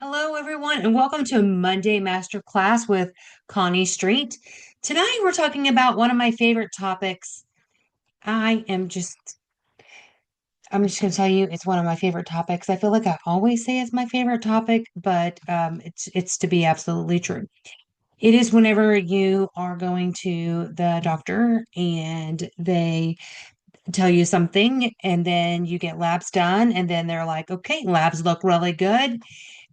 Hello, everyone, and welcome to Monday Masterclass with Connie Street. Tonight, we're talking about one of my favorite topics. I am just, I'm just going to tell you, it's one of my favorite topics. I feel like I always say it's my favorite topic, but it's to be absolutely true. It is whenever you are going to the doctor and they tell you something, and then you get labs done, and then they're like, okay, labs look really good.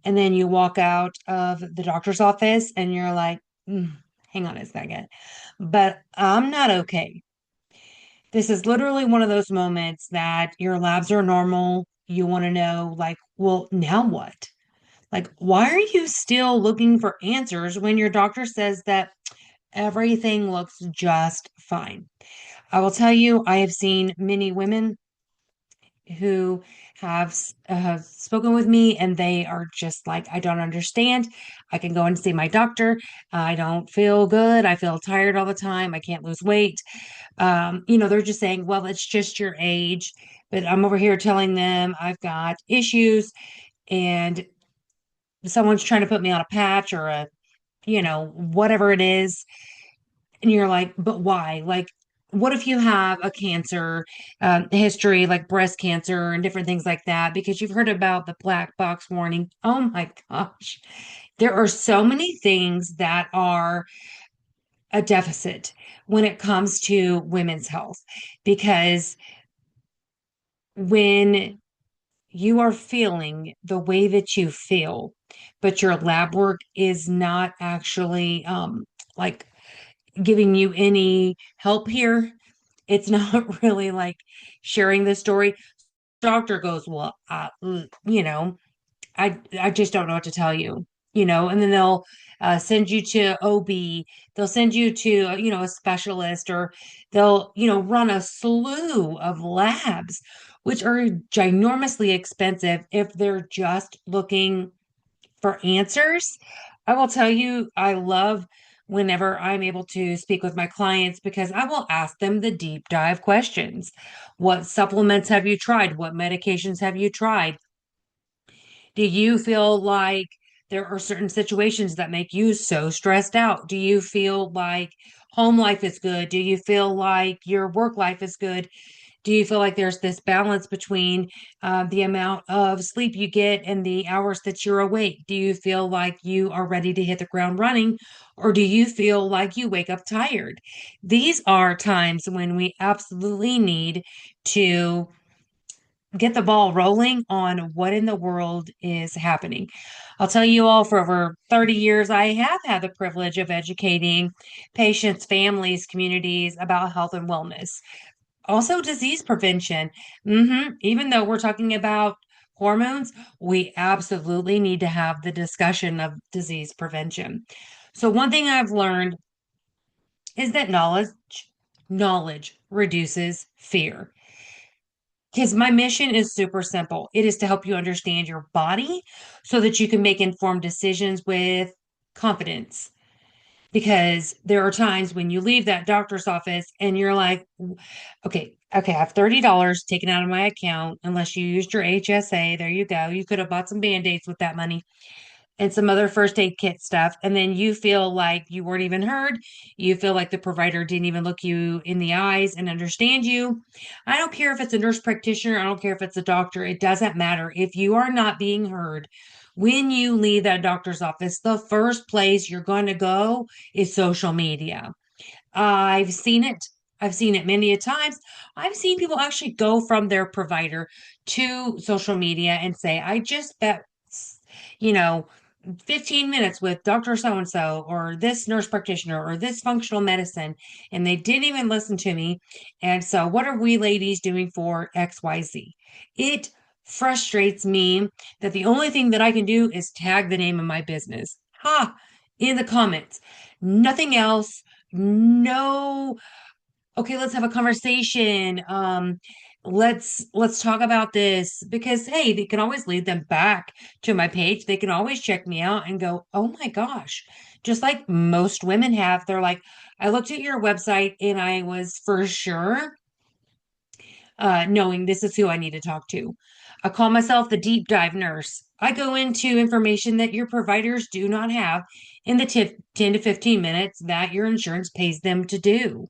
And then you walk out of the doctor's office and you're like, "Mm, hang on a second, but I'm not okay." This is literally one of those moments that your labs are normal. You want to know, like, well, now what? Like, why are you still looking for answers when your doctor says that everything looks just fine? I will tell you, I have seen many women who have spoken with me, and they are just like, I don't understand. I can go and see my doctor. I don't feel good. I feel tired all the time. I can't lose weight. They're just saying, well, it's just your age. But I'm over here telling them I've got issues, and someone's trying to put me on a patch or whatever it is. And you're like, but why? Like, what if you have a cancer history, like breast cancer and different things like that? Because you've heard about the black box warning. Oh my gosh. There are so many things that are a deficit when it comes to women's health. Because when you are feeling the way that you feel, but your lab work is not actually like giving you any help here. It's not really like sharing the story. Doctor goes, well, I just don't know what to tell you, and then they'll send you to OB. They'll send you to, a specialist, or they'll, run a slew of labs, which are ginormously expensive if they're just looking for answers. I will tell you, I love whenever I'm able to speak with my clients because I will ask them the deep dive questions. What supplements have you tried? What medications have you tried? Do you feel like there are certain situations that make you so stressed out? Do you feel like home life is good? Do you feel like your work life is good? Do you feel like there's this balance between the amount of sleep you get and the hours that you're awake? Do you feel like you are ready to hit the ground running, or do you feel like you wake up tired? These are times when we absolutely need to get the ball rolling on what in the world is happening. I'll tell you all, for over 30 years, I have had the privilege of educating patients, families, communities about health and wellness. Also, disease prevention. Even though we're talking about hormones, we absolutely need to have the discussion of disease prevention. So, one thing I've learned is that knowledge reduces fear. Because my mission is super simple. It is to help you understand your body so that you can make informed decisions with confidence. Because there are times when you leave that doctor's office and you're like, okay, I have $30 taken out of my account. Unless you used your HSA, there you go. You could have bought some band-aids with that money and some other first aid kit stuff. And then you feel like you weren't even heard. You feel like the provider didn't even look you in the eyes and understand you. I don't care if it's a nurse practitioner, I don't care if it's a doctor, it doesn't matter. If you are not being heard, when you leave that doctor's office, the first place you're going to go is social media. I've seen it. I've seen it many a times. I've seen people actually go from their provider to social media and say, I just bet, you know, 15 minutes with Dr. So and so, or this nurse practitioner, or this functional medicine, and they didn't even listen to me. And so, what are we ladies doing for XYZ? It frustrates me that the only thing that I can do is tag the name of my business. Ha! In the comments. Nothing else. No, okay, let's have a conversation. Let's talk about this, because hey, they can always lead them back to my page. They can always check me out and go, oh my gosh, just like most women have. They're like, I looked at your website and I was for sure knowing this is who I need to talk to. I call myself the deep dive nurse. I go into information that your providers do not have in the 10 to 15 minutes that your insurance pays them to do.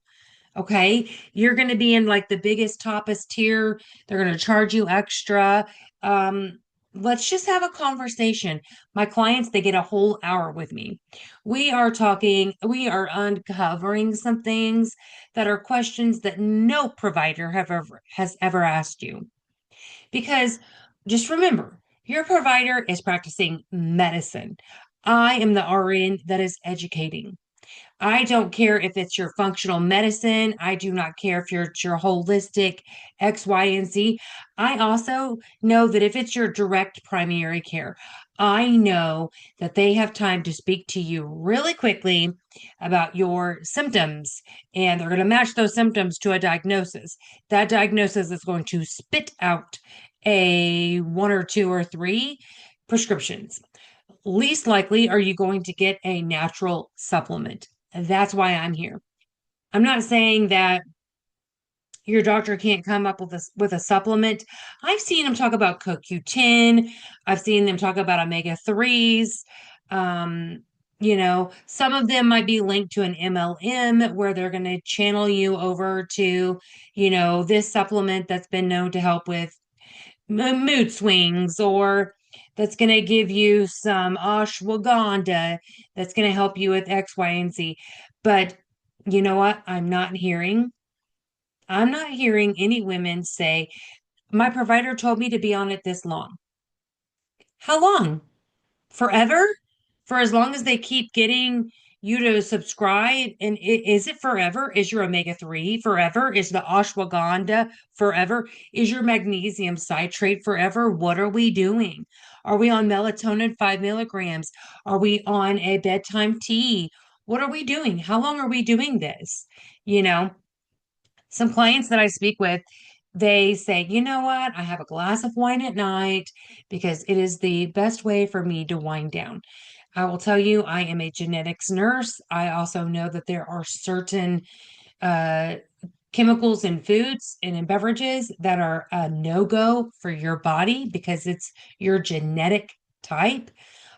Okay. You're going to be in like the biggest, toppest tier. They're going to charge you extra. Um, let's just have a conversation. My clients, they get a whole hour with me. We are talking, we are uncovering some things that are questions that no provider has ever asked you. Because just remember, your provider is practicing medicine. I am the RN that is educating. I don't care if it's your functional medicine. I do not care if it's your holistic X, Y, and Z. I also know that if it's your direct primary care, I know that they have time to speak to you really quickly about your symptoms, and they're going to match those symptoms to a diagnosis. That diagnosis is going to spit out a one or two or three prescriptions. Least likely are you going to get a natural supplement. That's why I'm here. I'm not saying that your doctor can't come up with a supplement. I've seen them talk about CoQ10. I've seen them talk about omega 3s. Um, some of them might be linked to an MLM where they're going to channel you over to, this supplement that's been known to help with mood swings, or that's going to give you some ashwagandha that's going to help you with X, Y, and Z. But you know what? I'm not hearing any women say, my provider told me to be on it this long. How long? Forever? For as long as they keep getting you to subscribe? And is it forever? Is your omega 3 forever? Is the ashwagandha forever? Is your magnesium citrate forever? What are we doing? Are we on melatonin 5 milligrams? Are we on a bedtime tea? What are we doing? How long are we doing this? You know, some clients that I speak with, they say, you know what? I have a glass of wine at night because it is the best way for me to wind down. I will tell you, I am a genetics nurse. I also know that there are certain uh, chemicals in foods and in beverages that are a no-go for your body because it's your genetic type.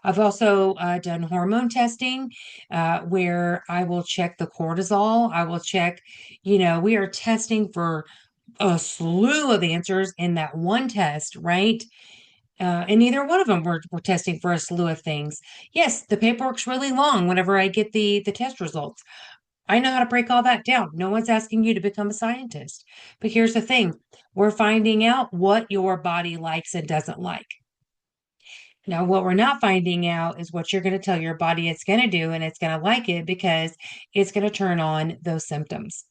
I've also done hormone testing where I will check the cortisol. I will check, we are testing for a slew of answers in that one test, right? And neither one of them were testing for a slew of things. Yes, the paperwork's really long whenever I get the test results. I know how to break all that down. No one's asking you to become a scientist. But here's the thing, we're finding out what your body likes and doesn't like. Now, what we're not finding out is what you're going to tell your body it's going to do, and it's going to like it because it's going to turn on those symptoms.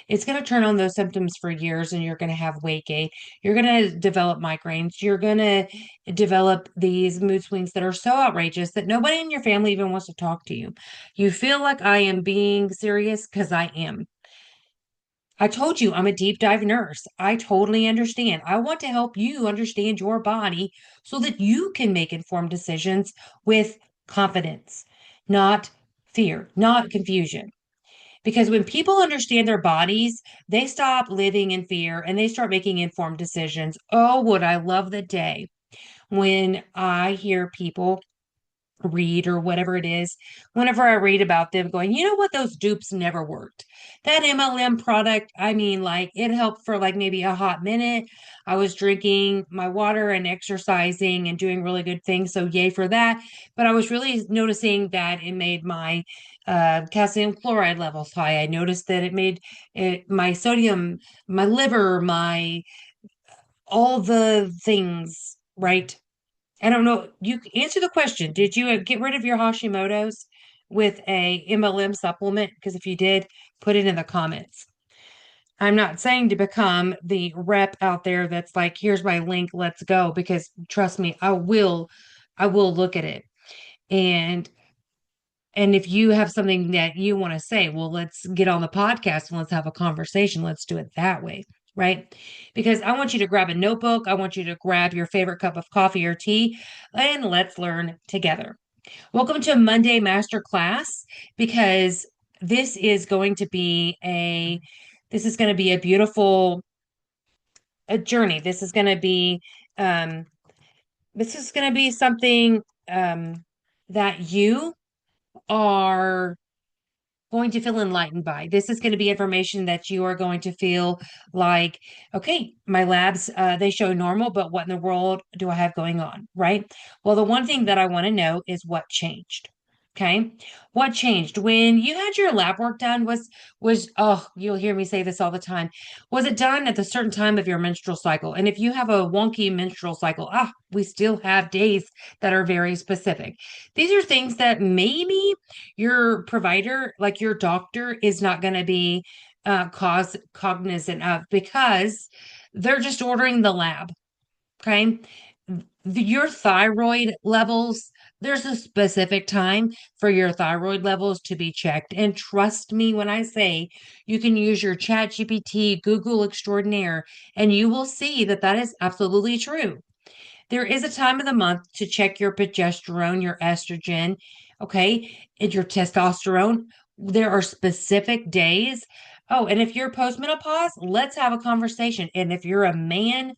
It's going to turn on those symptoms for years, and you're going to have weight gain. You're going to develop migraines. You're going to develop these mood swings that are so outrageous that nobody in your family even wants to talk to you. You feel like I am being serious because I am. I told you I'm a deep dive nurse. I totally understand. I want to help you understand your body so that you can make informed decisions with confidence, not fear, not confusion. Because when people understand their bodies, they stop living in fear and they start making informed decisions. Oh, would I love the day when I hear people read or whatever it is, whenever I read about them going, you know what, those dupes never worked. That MLM product, I mean, like it helped for like maybe a hot minute. I was drinking my water and exercising and doing really good things. So yay for that. But I was really noticing that it made my calcium chloride levels high. I noticed that it made my sodium, my liver, my all the things, right? I don't know. You answer the question. Did you get rid of your Hashimoto's with a MLM supplement? Because if you did, put it in the comments. I'm not saying to become the rep out there that's like, here's my link, let's go. Because trust me, I will look at it. And and if you have something that you want to say, well, let's get on the podcast and let's have a conversation. Let's do it that way, right? Because I want you to grab a notebook. I want you to grab your favorite cup of coffee or tea and let's learn together. Welcome to Monday Masterclass because this is going to be this is going to be a beautiful a journey. This is going to be Um, this is going to be something that you are going to feel enlightened by. This is going to be information that you are going to feel like, okay, my labs, they show normal, but what in the world do I have going on? Right. Well, the one thing that I want to know is what changed. Okay. What changed when you had your lab work done oh, you'll hear me say this all the time. Was it done at the certain time of your menstrual cycle? And if you have a wonky menstrual cycle, we still have days that are very specific. These are things that maybe your provider, like your doctor, is not going to be cause cognizant of because they're just ordering the lab. Okay. Your thyroid levels, there's a specific time for your thyroid levels to be checked. And trust me when I say you can use your Chat GPT, Google Extraordinaire, and you will see that that is absolutely true. There is a time of the month to check your progesterone, your estrogen, okay, and your testosterone. There are specific days. Oh, and if you're postmenopause, let's have a conversation. And if you're a man,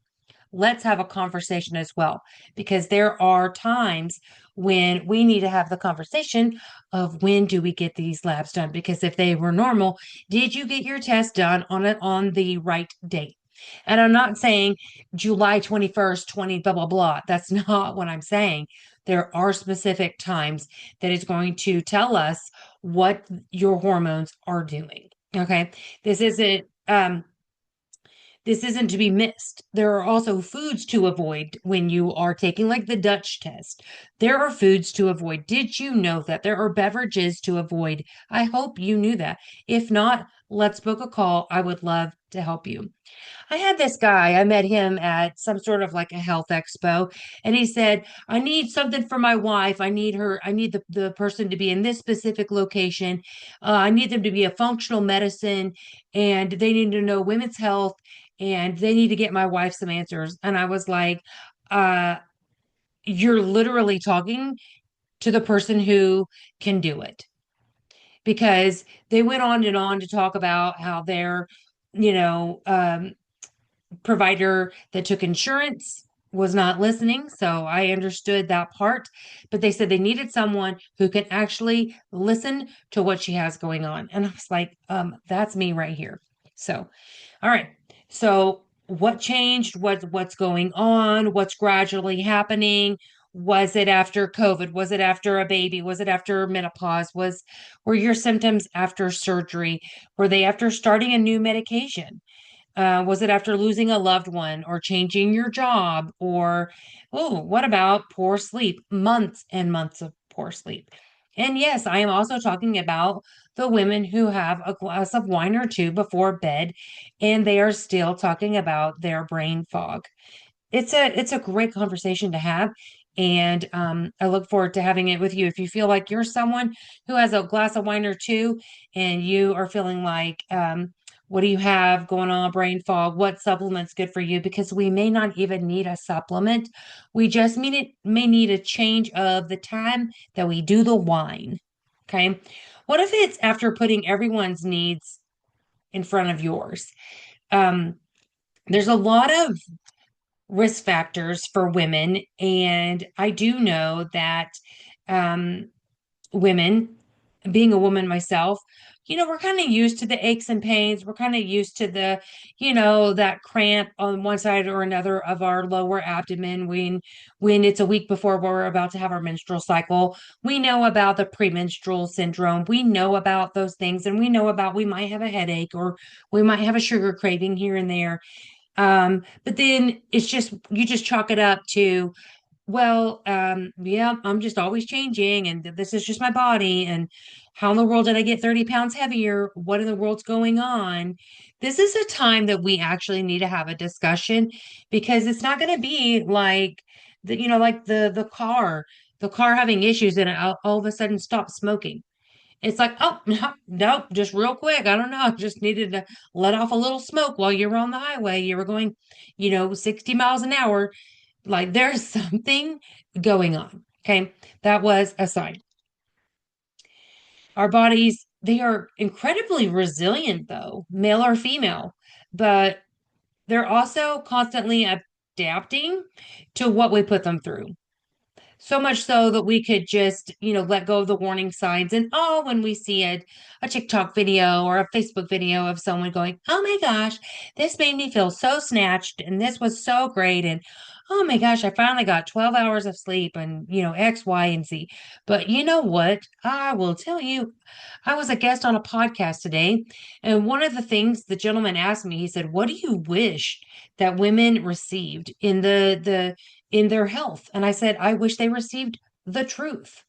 let's have a conversation as well, because there are times when we need to have the conversation of when do we get these labs done? Because if they were normal, did you get your test done on the right date? And I'm not saying July 21st, 20, blah, blah, blah. That's not what I'm saying. There are specific times that it's going to tell us what your hormones are doing. Okay. This isn't this isn't to be missed. There are also foods to avoid when you are taking, like the Dutch test. There are foods to avoid. Did you know that there are beverages to avoid? I hope you knew that. If not, let's book a call. I would love to help you. I had this guy, I met him at some sort of like a health expo, and he said, I need something for my wife. I need the person to be in this specific location. I need them to be a functional medicine, and they need to know women's health, and they need to get my wife some answers. And I was like, uh, you're literally talking to the person who can do it. Because they went on and on to talk about how they're, you know, provider that took insurance was not listening. So I understood that part. But they said they needed someone who can actually listen to what she has going on. And I was like, that's me right here. So, all right. So what changed? What's going on? What's gradually happening? Was it after COVID? Was it after a baby? Was it after menopause? Were your symptoms after surgery? Were they after starting a new medication? Was it after losing a loved one or changing your job? Or, oh, what about poor sleep? Months and months of poor sleep. And yes, I am also talking about the women who have a glass of wine or two before bed and they are still talking about their brain fog. It's a great conversation to have. And I look forward to having it with you. If you feel like you're someone who has a glass of wine or two and you are feeling like, what do you have going on, brain fog? What supplement's good for you? Because we may not even need a supplement. We just may need a change of the time that we do the wine. Okay. What if it's after putting everyone's needs in front of yours? Um, there's a lot of risk factors for women. And I do know that um, women, being a woman myself, we're kind of used to the aches and pains. We're kind of used to that cramp on one side or another of our lower abdomen when it's a week before we're about to have our menstrual cycle. We know about the premenstrual syndrome. We know about those things, and we know about we might have a headache or we might have a sugar craving here and there. But then it's just you just chalk it up to, well, yeah, I'm just always changing, and this is just my body. And how in the world did I get 30 pounds heavier? What in the world's going on? This is a time that we actually need to have a discussion because it's not going to be like like the car having issues and it all of a sudden stop smoking. It's like, oh, no, nope, just real quick. I don't know. I just needed to let off a little smoke while you were on the highway. You were going, 60 miles an hour. Like there's something going on. Okay. That was a sign. Our bodies, they are incredibly resilient, though, male or female, but they're also constantly adapting to what we put them through. So much so that we could just, let go of the warning signs. And oh, when we see a TikTok video or a Facebook video of someone going, oh my gosh, this made me feel so snatched and this was so great. And oh my gosh, I finally got 12 hours of sleep and, X, Y, and Z. But you know what? I will tell you, I was a guest on a podcast today. And one of the things the gentleman asked me, he said, what do you wish that women received in their health? And I said, I wish they received the truth.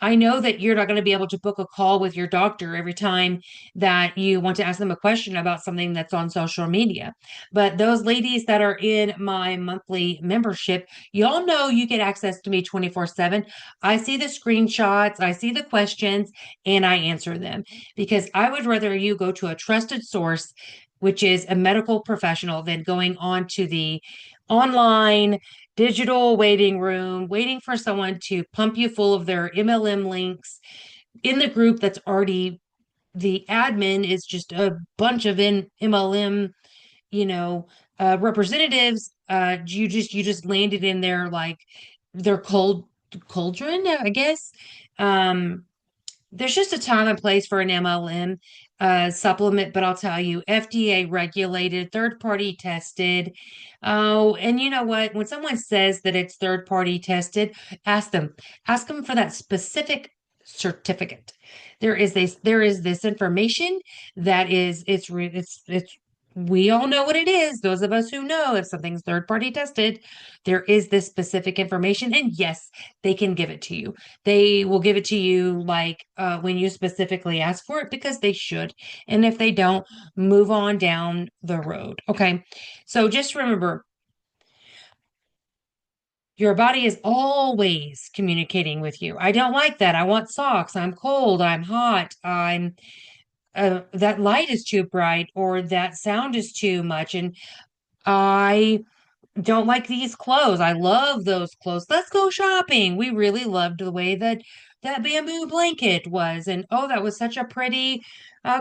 I know that you're not going to be able to book a call with your doctor every time that you want to ask them a question about something that's on social media. But those ladies that are in my monthly membership, y'all know you get access to me 24/7. I see the screenshots, I see the questions, and I answer them because I would rather you go to a trusted source, which is a medical professional, than going on to the online digital waiting room, waiting for someone to pump you full of their MLM links in the group that's already the admin is just a bunch of MLM, you know, representatives. You just landed in their like their cauldron, I guess. Um, there's just a time and place for an MLM supplement, but I'll tell you, FDA regulated, third party tested. Oh, and you know what? When someone says that it's third party tested, ask them for that specific certificate. There is this information that is it's we all know what it is. Those of us who know if something's third party tested, there is this specific information, and yes, they can give it to you. They will give it to you like when you specifically ask for it because they should. And if they don't, move on down the road. Okay. So just remember, your body is always communicating with you. I don't like that. I want socks. I'm cold. I'm hot. I'm that light is too bright or that sound is too much. And I don't like these clothes. I love those clothes. Let's go shopping. We really loved the way that bamboo blanket was. And oh, that was such a pretty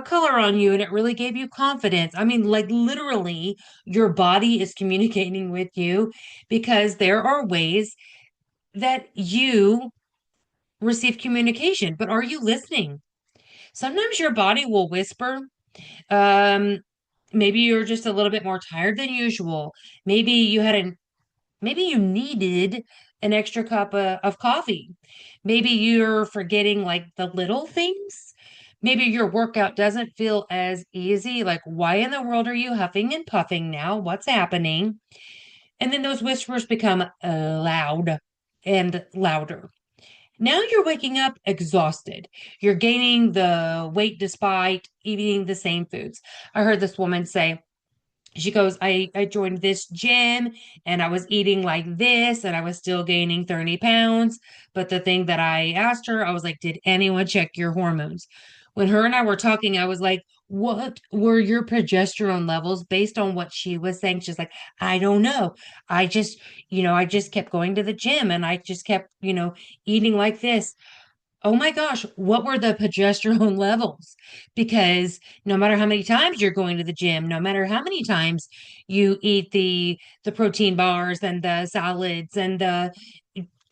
color on you. And it really gave you confidence. I mean, like literally, your body is communicating with you because there are ways that you receive communication. But are you listening? Sometimes your body will whisper. Um, maybe you're just a little bit more tired than usual. Maybe you had an Maybe you needed an extra cup of coffee. Maybe you're forgetting like the little things. Maybe your workout doesn't feel as easy. Like, why in the world are you huffing and puffing now? What's happening? And then those whispers become loud and louder. Now you're waking up exhausted. You're gaining the weight despite eating the same foods. I heard this woman say, she goes, I joined this gym and I was eating like this and I was still gaining 30 pounds. But the thing that I asked her, I was like, did anyone check your hormones? When her and I were talking, I was like, what were your progesterone levels based on what she was saying? She's like, I don't know. I just kept going to the gym and I just kept, eating like this. Oh my gosh, what were the progesterone levels? Because no matter how many times you're going to the gym, no matter how many times you eat the protein bars and the salads and the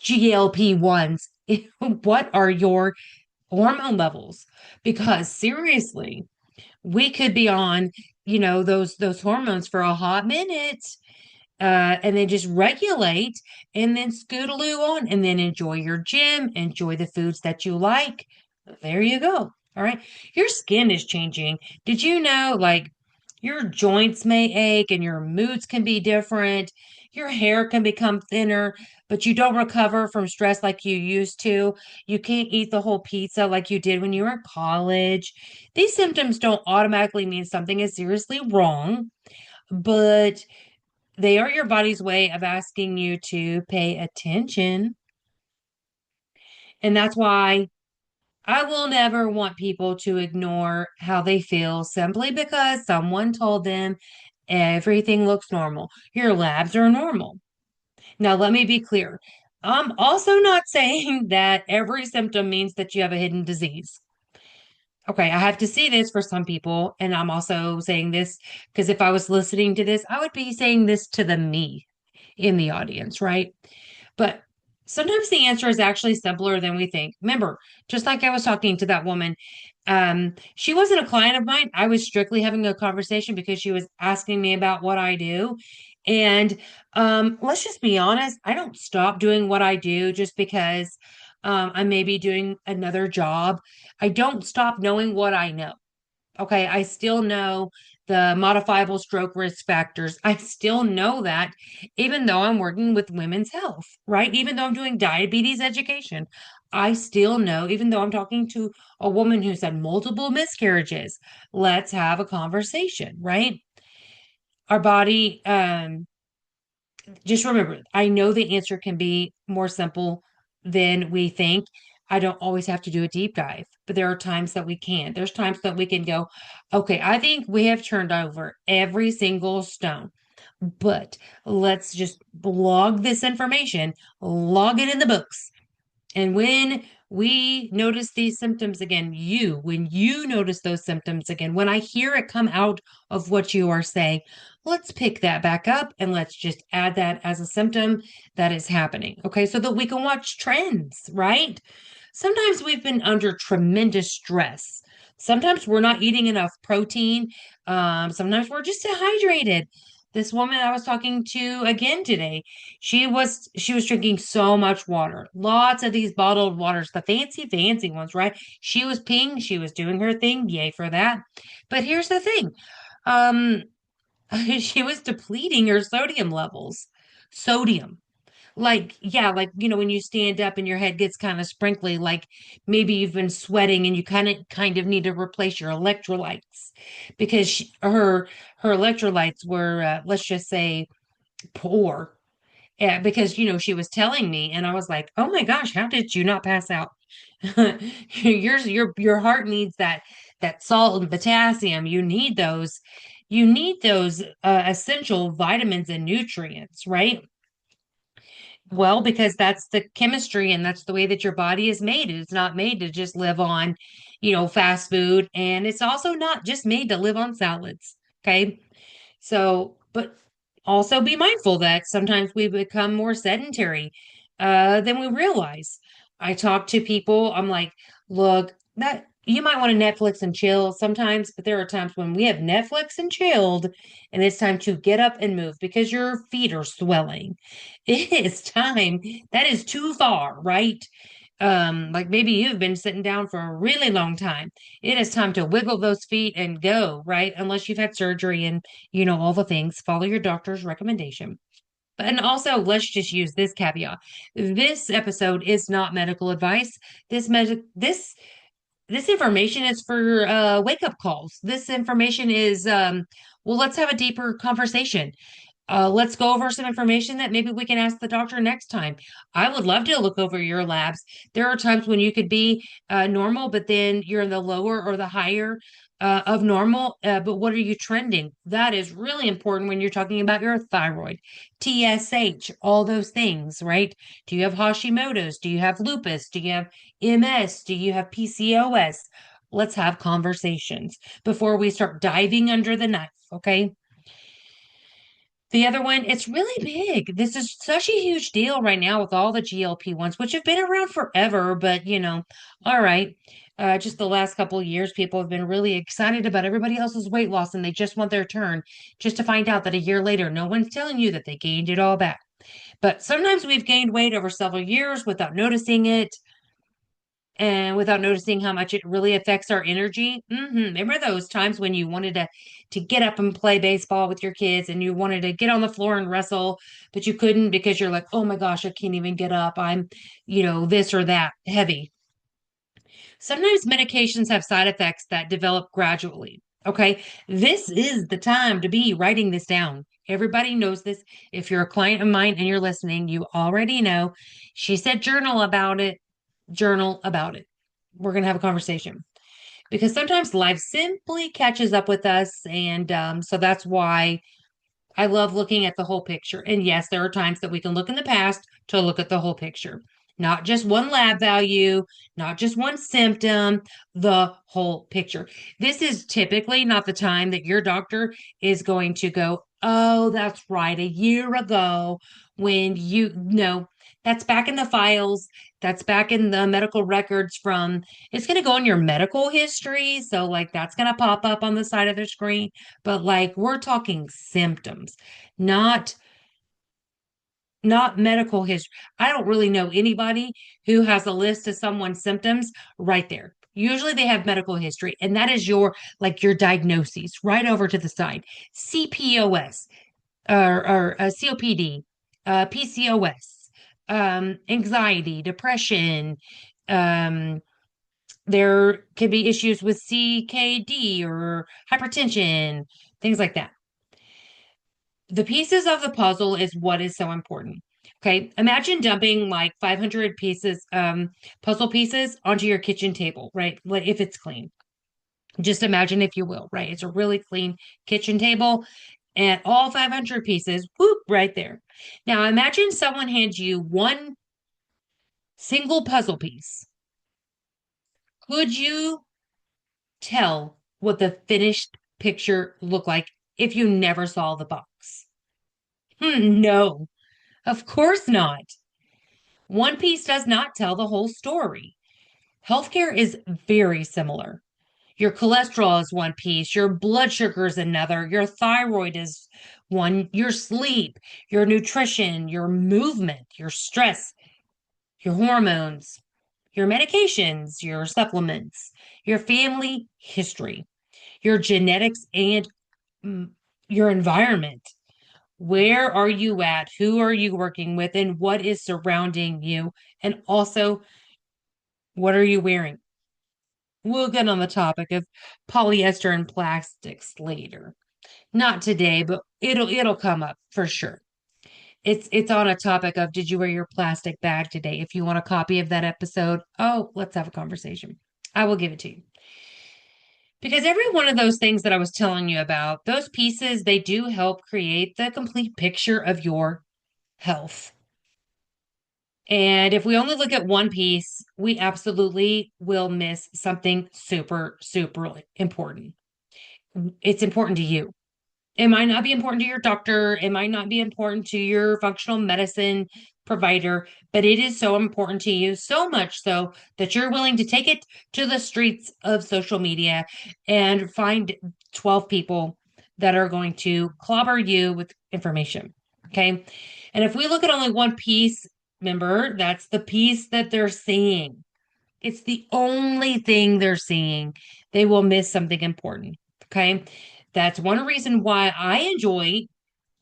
GLP ones, what are your hormone levels? Because seriously, we could be on, those hormones for a hot minute and then just regulate and then scootaloo on and then enjoy your gym, enjoy the foods that you like. There you go. All right. Your skin is changing. Did you know, like, your joints may ache and your moods can be different? Your hair can become thinner, but you don't recover from stress like you used to. You can't eat the whole pizza like you did when you were in college. These symptoms don't automatically mean something is seriously wrong, but they are your body's way of asking you to pay attention. And that's why I will never want people to ignore how they feel simply because someone told them everything looks normal. Your labs are normal. Now, let me be clear. I'm also not saying that every symptom means that you have a hidden disease. Okay, I have to see this for some people. And I'm also saying this because if I was listening to this, I would be saying this to the me. in the audience, right? But sometimes the answer is actually simpler than we think. Remember, just like I was talking to that woman, she wasn't a client of mine. I was strictly having a conversation because she was asking me about what I do. And let's just be honest, I don't stop doing what I do just because I may be doing another job. I don't stop knowing what I know. Okay, I still know the modifiable stroke risk factors. I still know that, even though I'm working with women's health, right? Even though I'm doing diabetes education, I still know, even though I'm talking to a woman who's had multiple miscarriages, let's have a conversation, right? Our body, just remember, I know the answer can be more simple than we think. I don't always have to do a deep dive, but there are times that we can. There's times that we can go, okay, I think we have turned over every single stone, but let's just log this information, log it in the books, and when we notice these symptoms again, when you notice those symptoms again, when I hear it come out of what you are saying, let's pick that back up and let's just add that as a symptom that is happening. Okay. So that we can watch trends, right? Sometimes we've been under tremendous stress. Sometimes we're not eating enough protein. Sometimes we're just dehydrated. This woman I was talking to again today, she was drinking so much water, lots of these bottled waters, the fancy ones, right? She was peeing, she was doing her thing, yay for that. But here's the thing, um, she was depleting her sodium levels. Sodium. Like, yeah, like, when you stand up and your head gets kind of sprinkly, like maybe you've been sweating and you kind of need to replace your electrolytes because her electrolytes were, let's just say, poor. Yeah, because she was telling me, and I was like, "Oh my gosh, how did you not pass out?" Your heart needs that salt and potassium. You need those essential vitamins and nutrients, right? Well, because that's the chemistry and that's the way that your body is made. It's not made to just live on, fast food, and it's also not just made to live on salads. Okay. So, but also be mindful that sometimes we become more sedentary than we realize. I talk to people, I'm like, look, that you might want to Netflix and chill sometimes, but there are times when we have Netflix and chilled, and it's time to get up and move because your feet are swelling. It is time. That is too far, right? Like maybe you've been sitting down for a really long time. It is time to wiggle those feet and go, right? Unless you've had surgery and all the things, follow your doctor's recommendation. And also, let's just use this caveat. This episode is not medical advice. This information is for wake up calls. This information is well, let's have a deeper conversation. Let's go over some information that maybe we can ask the doctor next time. I would love to look over your labs. There are times when you could be normal, but then you're in the lower or the higher of normal. But what are you trending? That is really important when you're talking about your thyroid, TSH, all those things, right? Do you have Hashimoto's? Do you have lupus? Do you have MS? Do you have PCOS? Let's have conversations before we start diving under the knife, okay? The other one, it's really big. This is such a huge deal right now with all the GLP-1s, which have been around forever, but all right. Just the last couple of years, people have been really excited about everybody else's weight loss and they just want their turn, just to find out that a year later, no one's telling you that they gained it all back. But sometimes we've gained weight over several years without noticing it and without noticing how much it really affects our energy. Remember those times when you wanted to get up and play baseball with your kids and you wanted to get on the floor and wrestle, but you couldn't because you're like, oh my gosh, I can't even get up. I'm, this or that heavy. Sometimes medications have side effects that develop gradually. Okay. This is the time to be writing this down. Everybody knows this. If you're a client of mine and you're listening, you already know. She said journal about it. Journal about it. We're going to have a conversation because sometimes life simply catches up with us. And so that's why I love looking at the whole picture. And yes, there are times that we can look in the past to look at the whole picture, not just one lab value, not just one symptom, the whole picture. This is typically not the time that your doctor is going to go, Oh, that's right. A year ago, when you no, that's back in the files. That's back in the medical records from, it's going to go in your medical history. So, like, that's going to pop up on the side of the screen. But, like, we're talking symptoms, not not medical history. I don't really know anybody who has a list of someone's symptoms right there. Usually they have medical history, and that is your like your diagnoses right over to the side. CPOS or COPD, PCOS, anxiety, depression. Um, there could be issues with CKD or hypertension, things like that. The pieces of the puzzle is what is so important. Okay, imagine dumping like 500 pieces, puzzle pieces onto your kitchen table, right? Like if it's clean. Just imagine if you will, right? It's a really clean kitchen table and all 500 pieces, whoop, right there. Now imagine someone hands you one single puzzle piece. Could you tell what the finished picture looked like if you never saw the box? No, of course not. One piece does not tell the whole story. Healthcare is very similar. Your cholesterol is one piece, your blood sugar is another, your thyroid is one, your sleep, your nutrition, your movement, your stress, your hormones, your medications, your supplements, your family history, your genetics, and mm, your environment. Where are you at? Who are you working with? And what is surrounding you? And also, what are you wearing? We'll get on the topic of polyester and plastics later. Not today, but it'll come up for sure. It's on a topic of did you wear your plastic bag today? If you want a copy of that episode, oh, let's have a conversation. I will give it to you. Because every one of those things that I was telling you about, those pieces, they do help create the complete picture of your health. And if we only look at one piece, we absolutely will miss something super, super important. It's important to you. It might not be important to your doctor. It might not be important to your functional medicine provider, but it is so important to you, so much so that you're willing to take it to the streets of social media and find 12 people that are going to clobber you with information. Okay. And if we look at only one piece, remember, that's the piece that they're seeing. It's the only thing they're seeing. They will miss something important. Okay. That's one reason why I enjoy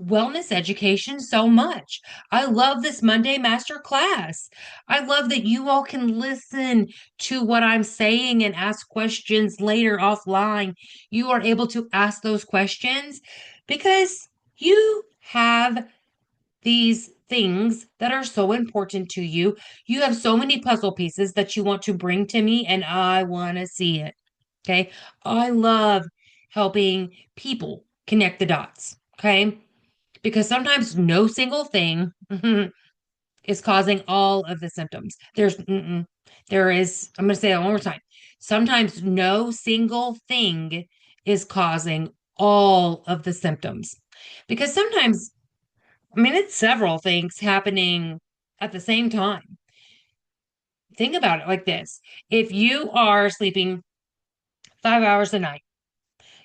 wellness education so much. I love this Monday Masterclass. I love that you all can listen to what I'm saying and ask questions later offline. You are able to ask those questions because you have these things that are so important to you. You have so many puzzle pieces that you want to bring to me, and I want to see it. Okay. I love helping people connect the dots. Okay. Because sometimes no single thing is causing all of the symptoms. There is, I'm going to say that one more time. Sometimes no single thing is causing all of the symptoms. Because sometimes, I mean, it's several things happening at the same time. Think about it like this. If you are sleeping 5 hours a night,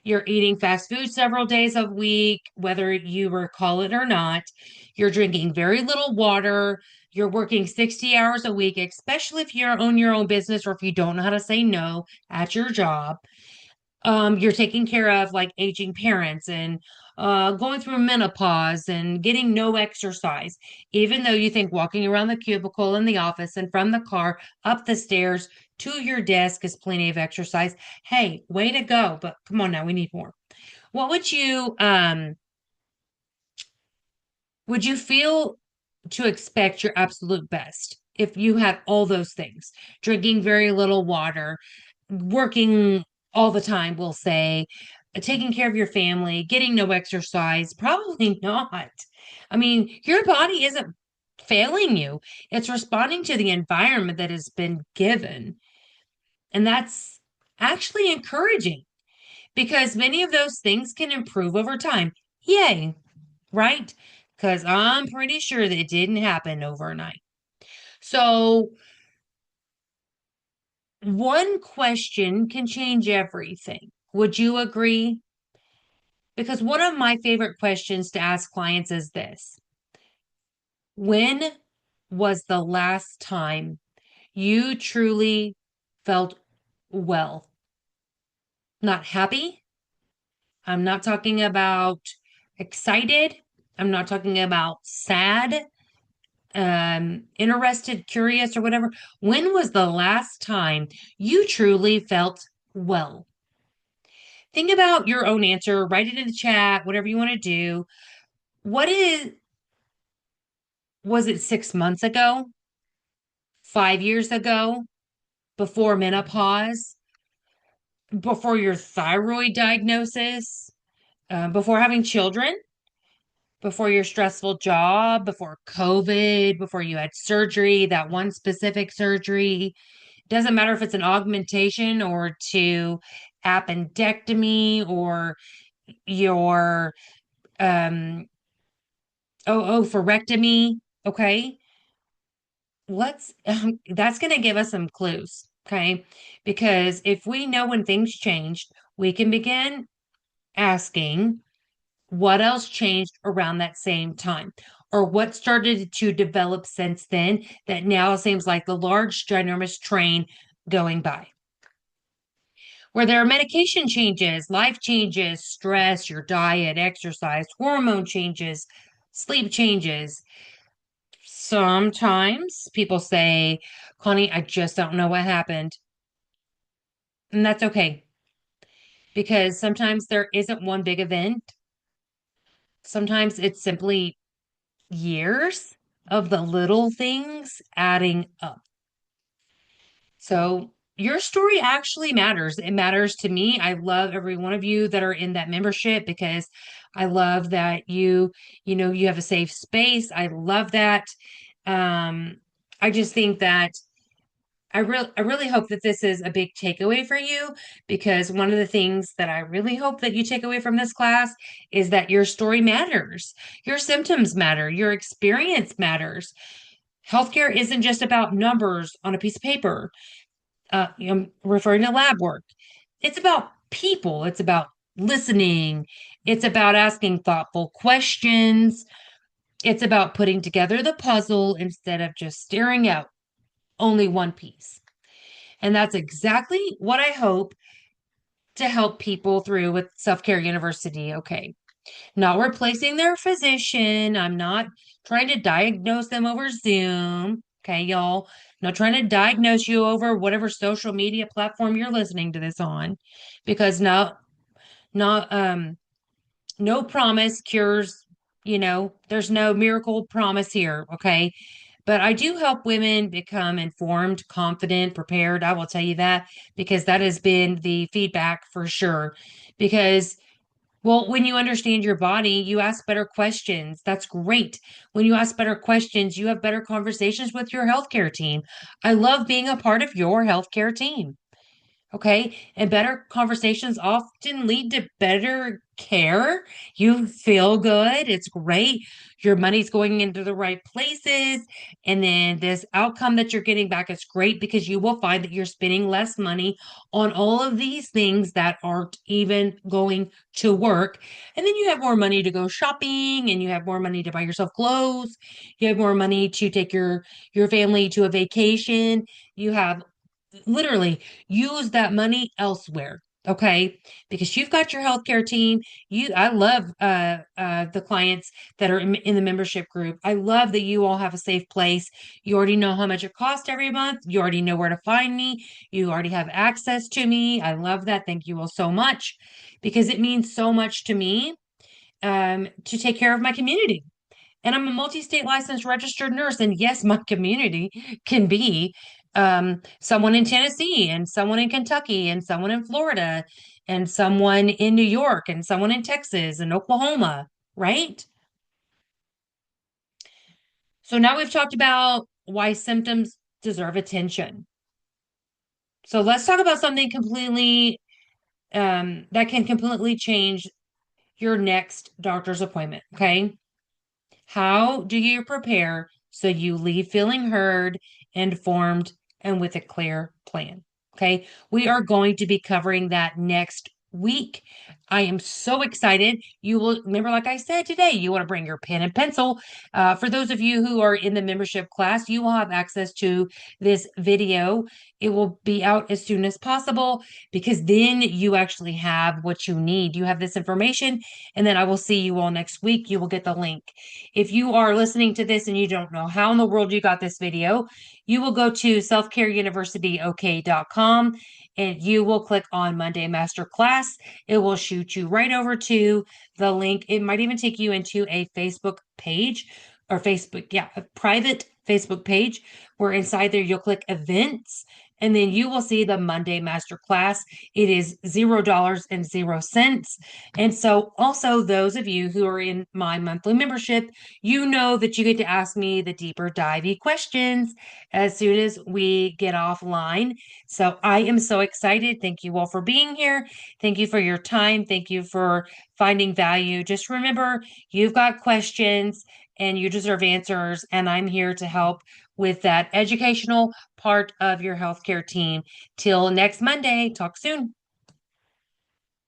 you're eating fast food several days a week, whether you recall it or not. You're drinking very little water. You're working 60 hours a week, especially if you're own your own business or if you don't know how to say no at your job. You're taking care of like aging parents and going through menopause and getting no exercise, even though you think walking around the cubicle in the office and from the car up the stairs to your desk is plenty of exercise. Hey, way to go. But come on now, we need more. What would you feel to expect your absolute best if you had all those things? Drinking very little water, working all the time, we'll say, taking care of your family, getting no exercise, probably not. I mean, your body isn't failing you, it's responding to the environment that has been given. And that's actually encouraging because many of those things can improve over time. Yay, right? Because I'm pretty sure that it didn't happen overnight. So, one question can change everything. Would you agree? Because one of my favorite questions to ask clients is this: when was the last time you truly felt well? Not happy. I'm not talking about excited. I'm not talking about sad, interested, curious, or whatever. When was the last time you truly felt well? Think about your own answer, write it in the chat, whatever you want to do. What is, was it 6 months ago, 5 years ago, before menopause, before your thyroid diagnosis, before having children, before your stressful job, before COVID, before you had surgery, that one specific surgery? Doesn't matter if it's an augmentation or to appendectomy or your oophorectomy. Okay. Let's that's going to give us some clues. Okay. Because if we know when things changed, we can begin asking what else changed around that same time, or what started to develop since then that now seems like the large ginormous train going by. Where there are medication changes, life changes, stress, your diet, exercise, hormone changes, sleep changes. Sometimes people say, Connie, I just don't know what happened. And that's okay, because sometimes there isn't one big event. Sometimes it's simply years of the little things adding up. So your story actually matters. It matters to me. I love every one of you that are in that membership because I love that you have a safe space. I love that. Um, I just think that I really hope that this is a big takeaway for you, because one of the things that I really hope that you take away from this class is that your story matters. Your symptoms matter. Your experience matters. Healthcare isn't just about numbers on a piece of paper. I'm referring to lab work. It's about people. It's about listening. It's about asking thoughtful questions. It's about putting together the puzzle instead of just staring at only one piece. And that's exactly what I hope to help people through with Self Care University. Okay. Not replacing their physician. I'm not trying to diagnose them over Zoom. Okay, y'all. Not trying to diagnose you over whatever social media platform you're listening to this on. Because no promise cures, there's no miracle promise here. Okay. But I do help women become informed, confident, prepared. I will tell you that, because that has been the feedback for sure. Because, well, when you understand your body, you ask better questions. That's great. When you ask better questions, you have better conversations with your healthcare team. I love being a part of your healthcare team. Okay. And better conversations often lead to better care. You feel good. It's great. Your money's going into the right places. And then this outcome that you're getting back is great, because you will find that you're spending less money on all of these things that aren't even going to work. And then you have more money to go shopping, and you have more money to buy yourself clothes. You have more money to take your family to a vacation. You have literally use that money elsewhere. Okay, because you've got your healthcare team. I love the clients that are in the membership group. I love that you all have a safe place. You already know how much it costs every month. You already know where to find me. You already have access to me. I love that. Thank you all so much, because it means so much to me to take care of my community. And I'm a multi-state licensed registered nurse. And yes, my community can be someone in Tennessee, and someone in Kentucky, and someone in Florida, and someone in New York, and someone in Texas and Oklahoma, right? So now we've talked about why symptoms deserve attention. So let's talk about something completely that can completely change your next doctor's appointment. Okay. How do you prepare so you leave feeling heard, informed, and with a clear plan? Okay. We are going to be covering that next week. I am so excited. You will remember, like I said today, you want to bring your pen and pencil. For those of you who are in the membership class, you will have access to this video. It will be out as soon as possible because then you actually have what you need. You have this information, and then I will see you all next week. You will get the link. If you are listening to this and you don't know how in the world you got this video, you will go to selfcareuniversityok.com and you will click on Monday Masterclass. It will shoot you right over to the link. It might even take you into a Facebook page or a private Facebook page where inside there you'll click events and then you will see the Monday Masterclass. It is $0.00. And so, also, those of you who are in my monthly membership, you know that you get to ask me the deeper divey questions as soon as we get offline. So, I am so excited. Thank you all for being here. Thank you for your time. Thank you for finding value. Just remember, you've got questions and you deserve answers, and I'm here to help with that educational part of your healthcare team. Till next Monday, talk soon.